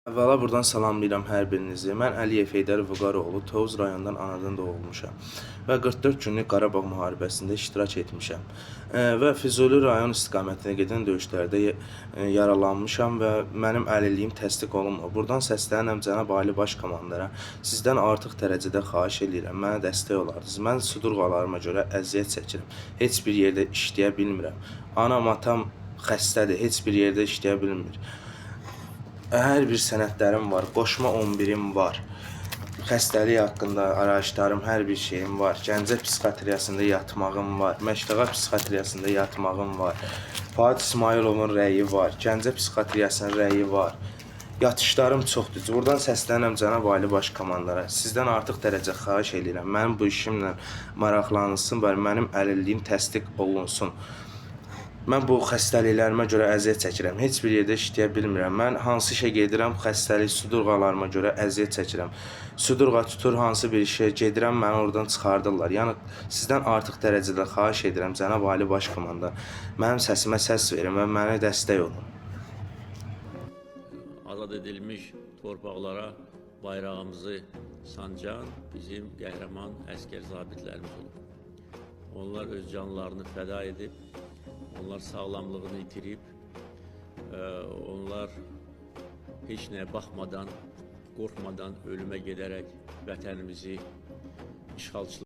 Əvvəla buradan salamlayıram hər birinizi. Mən Əliyev Heydər Vüqaroğlu, Tovuz rayonundan anadan doğulmuşam və 44 günlük Qarabağ müharibəsində iştirak etmişəm. Və Füzuli rayon istiqamətində gedən döyüşlərdə yaralanmışam və mənim əlilliyim təsdiq olunmur. Buradan səslənirəm cənab Ali Baş Komandara. Sizdən artıq dərəcədə xahiş edirəm, mənə dəstək olardınız. Mən sudurğalarıma görə əziyyət çəkirəm. Heç bir yerdə işləyə bilmirəm. Anam, atam xəstədir, heç bir yerdə işləyə bilmir. Hər bir sənədlərim var, qoşma 11-im var. Xəstəlik haqqında araşdırım, hər bir şeyim var. Gəncə psixiatriyasında yatmağım var. Məştaqa psixiatriyasında yatmağım var. Fuad İsmayılovun rəyi var. Gəncə psixiatriyasının rəyi var. Yatışlarım çoxdur. Buradan səslənirəm cənab Ali Baş Komandara. Sizdən artıq dərəcə xahiş edirəm. Mənim bu işimlə maraqlanılsın və mənim əlilliyim təsdiq olunsun. Mən bu xəstəliklərimə görə əziyyət çəkirəm. Heç bir yerdə işləyə bilmirəm. Mən hansı işə gedirəm, xəstəlik sudurğalarıma görə əziyyət çəkirəm. Sudurğa tutur, hansı bir işə gedirəm, məni oradan çıxardırlar. Yəni sizdən artıq dərəcədə xahiş edirəm cənab Ali Baş Komandar. Mənim səsimə səs verin və mənə dəstək olun. Azad edilmiş torpaqlara bayrağımızı sancan bizim qəhrəman əskər zabitlərimiz olub. Onlar öz canlarını fəda edib, onlar sağlamlığını itirib, onlar heç nəyə baxmadan, qorxmadan ölümə gedərək vətənimizi işğalçılar